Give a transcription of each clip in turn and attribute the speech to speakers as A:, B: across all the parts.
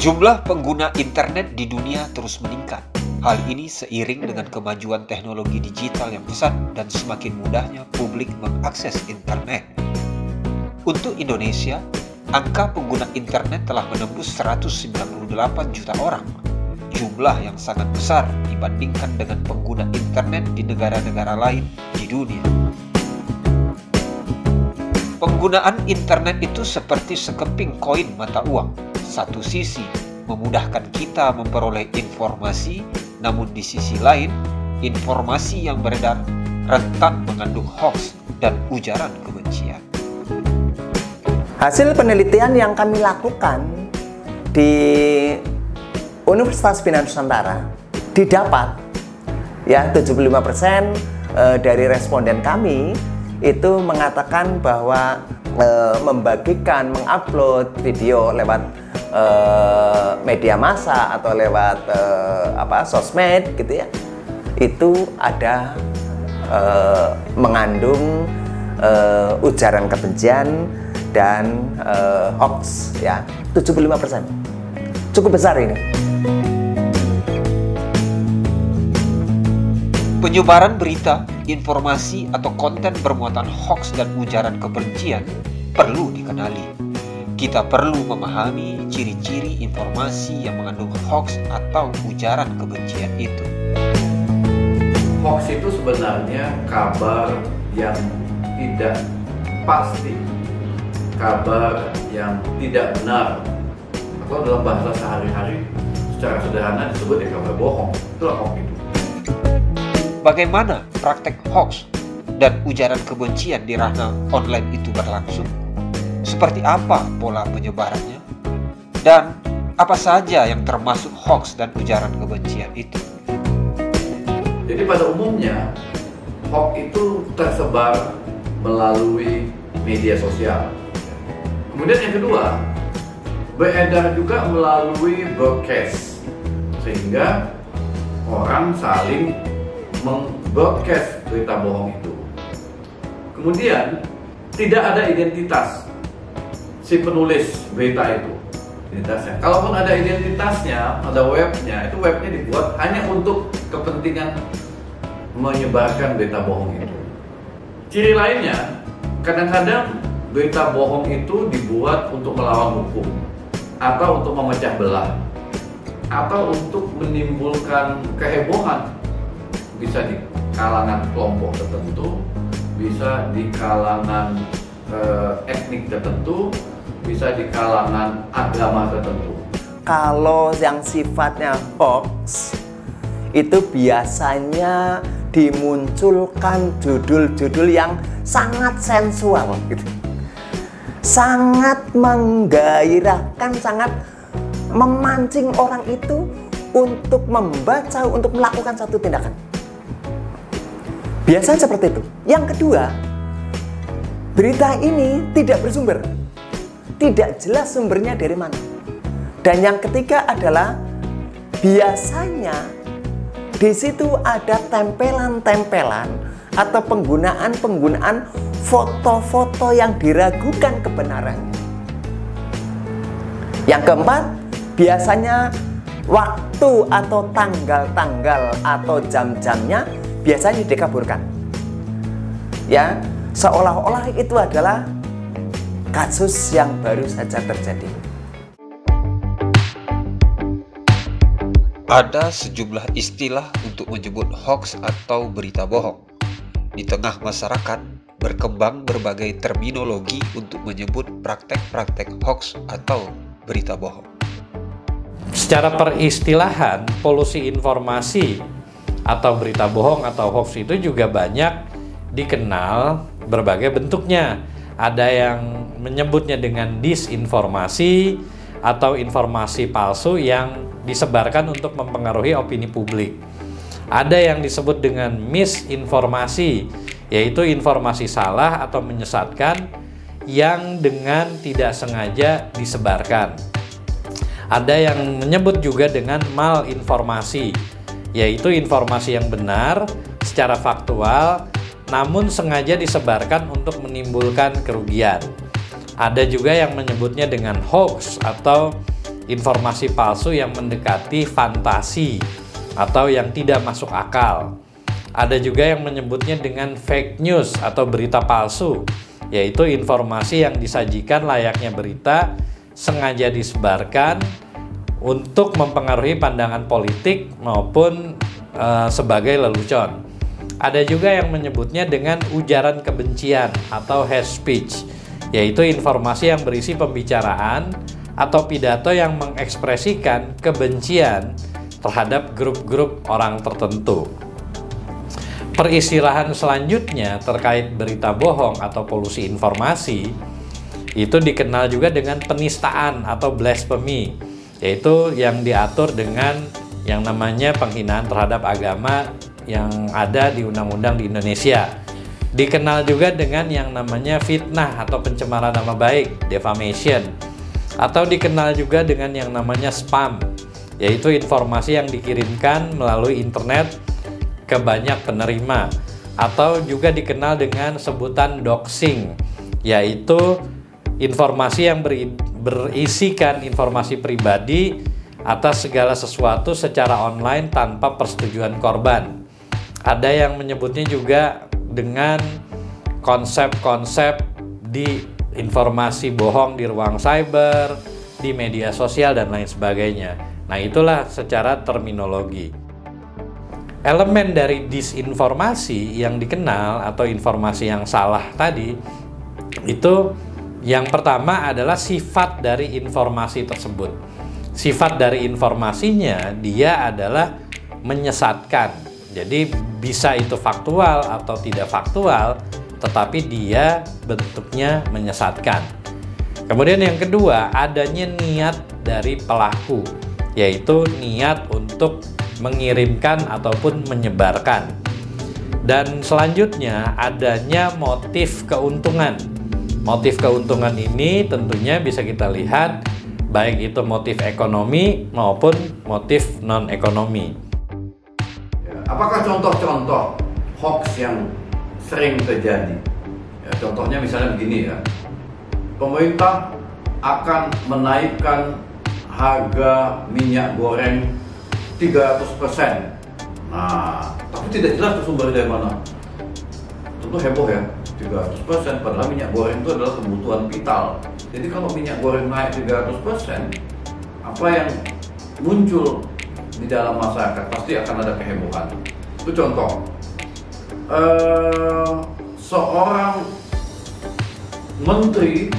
A: Jumlah pengguna internet di dunia terus meningkat. Hal ini seiring dengan kemajuan teknologi digital yang pesat dan semakin mudahnya publik mengakses internet. Untuk Indonesia, angka pengguna internet telah menembus 198 juta orang. Jumlah yang sangat besar dibandingkan dengan pengguna internet di negara-negara lain di dunia. Penggunaan internet itu seperti sekeping koin mata uang. Satu sisi memudahkan kita memperoleh informasi, namun di sisi lain, informasi yang beredar rentan mengandung hoaks dan ujaran kebencian.
B: Hasil penelitian yang kami lakukan di Universitas Bina Nusantara didapat ya 75% dari responden kami itu mengatakan bahwa membagikan, mengupload video lewat media massa atau lewat sosmed gitu ya, itu ada mengandung ujaran kebencian dan hoax ya, 75%. Cukup besar ini.
A: Penyebaran berita, informasi atau konten bermuatan hoax dan ujaran kebencian perlu dikenali. Kita perlu memahami ciri-ciri informasi yang mengandung hoax atau ujaran kebencian itu.
C: Hoax itu sebenarnya kabar yang tidak pasti, kabar yang tidak benar, atau dalam bahasa sehari-hari secara sederhana disebut kabar bohong. Itulah hoax itu.
A: Bagaimana praktek hoax dan ujaran kebencian di ranah online itu berlangsung? Seperti apa pola penyebarannya? Dan apa saja yang termasuk hoax dan ujaran kebencian itu?
C: Jadi pada umumnya, hoax itu tersebar melalui media sosial. Kemudian yang kedua, beredar juga melalui broadcast, sehingga orang saling meng-broadcast berita bohong itu. Kemudian tidak ada identitas si penulis berita itu, identitasnya. Kalaupun ada identitasnya, ada webnya, itu webnya dibuat hanya untuk kepentingan menyebarkan berita bohong itu. Ciri lainnya, kadang-kadang berita bohong itu dibuat untuk melawan hukum, atau untuk memecah belah, atau untuk menimbulkan kehebohan. Bisa di kalangan kelompok tertentu, bisa di kalangan etnik tertentu, bisa di kalangan agama tertentu.
B: Kalau yang sifatnya hoax itu biasanya dimunculkan judul-judul yang sangat sensual gitu. Sangat menggairahkan, sangat memancing orang itu untuk membaca, untuk melakukan satu tindakan. Biasanya seperti itu. Yang kedua, berita ini tidak bersumber, tidak jelas sumbernya dari mana. Dan yang ketiga adalah biasanya di situ ada tempelan-tempelan atau penggunaan foto-foto yang diragukan kebenarannya. Yang keempat, biasanya waktu atau tanggal-tanggal atau jam-jamnya biasanya dikaburkan. Ya, seolah-olah itu adalah kasus yang baru saja terjadi.
A: Ada sejumlah istilah untuk menyebut hoax atau berita bohong. Di tengah masyarakat, berkembang berbagai terminologi untuk menyebut praktek-praktek hoax atau berita bohong.
D: Secara peristilahan, polusi informasi atau berita bohong atau hoax itu juga banyak dikenal berbagai bentuknya. Ada yang menyebutnya dengan disinformasi atau informasi palsu yang disebarkan untuk mempengaruhi opini publik. Ada yang disebut dengan misinformasi, yaitu informasi salah atau menyesatkan yang dengan tidak sengaja disebarkan. Ada yang menyebut juga dengan malinformasi, yaitu informasi yang benar secara faktual namun sengaja disebarkan untuk menimbulkan kerugian. Ada juga yang menyebutnya dengan hoax atau informasi palsu yang mendekati fantasi atau yang tidak masuk akal. Ada juga yang menyebutnya dengan fake news atau berita palsu, yaitu informasi yang disajikan layaknya berita, sengaja disebarkan untuk mempengaruhi pandangan politik maupun sebagai lelucon. Ada juga yang menyebutnya dengan ujaran kebencian atau hate speech, yaitu informasi yang berisi pembicaraan atau pidato yang mengekspresikan kebencian terhadap grup-grup orang tertentu. Peristilahan selanjutnya terkait berita bohong atau polusi informasi itu dikenal juga dengan penistaan atau blasphemy, yaitu yang diatur dengan yang namanya penghinaan terhadap agama yang ada di undang-undang di Indonesia. Dikenal juga dengan yang namanya fitnah atau pencemaran nama baik, defamation, atau dikenal juga dengan yang namanya spam, yaitu informasi yang dikirimkan melalui internet ke banyak penerima, atau juga dikenal dengan sebutan doxing, yaitu informasi yang berisikan informasi pribadi atas segala sesuatu secara online tanpa persetujuan korban. Ada yang menyebutnya juga dengan konsep-konsep di informasi bohong di ruang cyber, di media sosial, dan lain sebagainya. Nah, itulah secara terminologi. Elemen dari disinformasi yang dikenal atau informasi yang salah tadi, itu yang pertama adalah sifat dari informasi tersebut. Sifat dari informasinya, dia adalah menyesatkan. Jadi bisa itu faktual atau tidak faktual, tetapi dia bentuknya menyesatkan. Kemudian yang kedua, adanya niat dari pelaku, yaitu niat untuk mengirimkan ataupun menyebarkan. Dan selanjutnya adanya motif keuntungan. Motif keuntungan ini tentunya bisa kita lihat baik itu motif ekonomi maupun motif non-ekonomi.
C: Apakah contoh-contoh hoax yang sering terjadi? Ya, contohnya misalnya begini ya, pemerintah akan menaikkan harga minyak goreng 300%. Nah, tapi tidak jelas sumber dari mana. Tentu heboh ya, 300%, padahal minyak goreng itu adalah kebutuhan vital. Jadi kalau minyak goreng naik 300%, apa yang muncul di dalam masyarakat pasti akan ada kehebohan. Itu contoh. Seorang menteri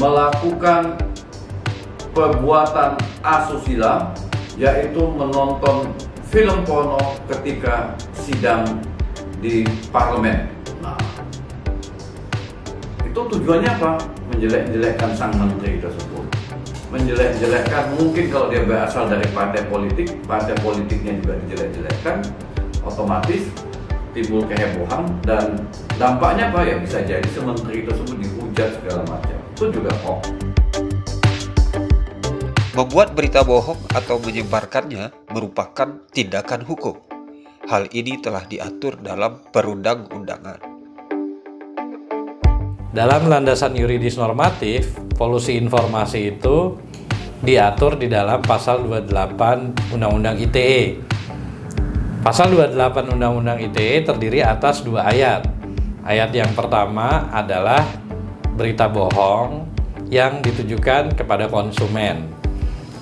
C: melakukan perbuatan asusila, yaitu menonton film porno ketika sidang di parlemen. Nah, itu tujuannya apa? Menjelek-jelekkan sang menteri tersebut. Menjelek-jelekkan, mungkin kalau dia berasal dari partai politiknya juga dijelek-jelekkan, otomatis timbul kehebohan, dan dampaknya apa ya, bisa jadi si menteri tersebut dihujat segala macam. Itu juga hoax.
A: Membuat berita bohong atau menyebarkannya merupakan tindakan hukum. Hal ini telah diatur dalam perundang-undangan.
D: Dalam landasan yuridis normatif, polusi informasi itu diatur di dalam pasal 28 Undang-Undang ITE. Pasal 28 Undang-Undang ITE terdiri atas 2 ayat. Ayat yang pertama adalah berita bohong yang ditujukan kepada konsumen.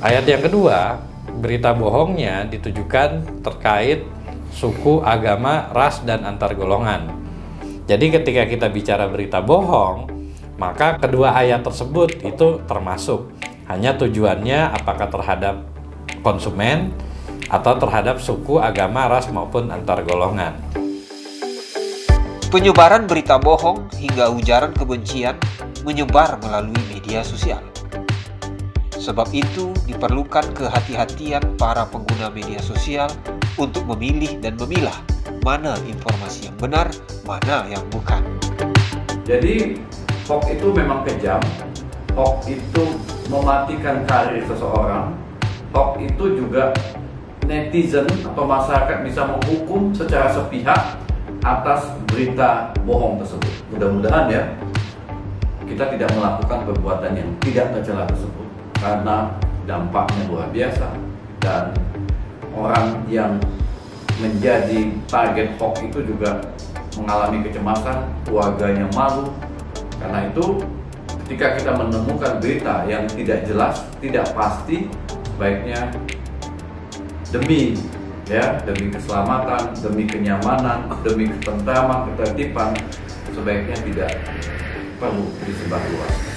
D: Ayat yang kedua, berita bohongnya ditujukan terkait suku, agama, ras, dan antar golongan. Jadi ketika kita bicara berita bohong, maka kedua ayat tersebut itu termasuk. Hanya tujuannya apakah terhadap konsumen atau terhadap suku, agama, ras, maupun antar golongan.
A: Penyebaran berita bohong hingga ujaran kebencian menyebar melalui media sosial. Sebab itu diperlukan kehati-hatian para pengguna media sosial untuk memilih dan memilah mana informasi yang benar, mana yang bukan.
C: Jadi hoax itu memang kejam, hoax itu mematikan karir seseorang, hoax itu juga netizen atau masyarakat bisa menghukum secara sepihak atas berita bohong tersebut. Mudah-mudahan ya kita tidak melakukan perbuatan yang tidak tercela tersebut, karena dampaknya luar biasa, dan orang yang menjadi target hoax itu juga mengalami kecemasan, keluarganya malu. Karena itu ketika kita menemukan berita yang tidak jelas, tidak pasti, sebaiknya demi keselamatan, demi kenyamanan, demi ketentraman, ketertiban, sebaiknya tidak perlu disebarluaskan.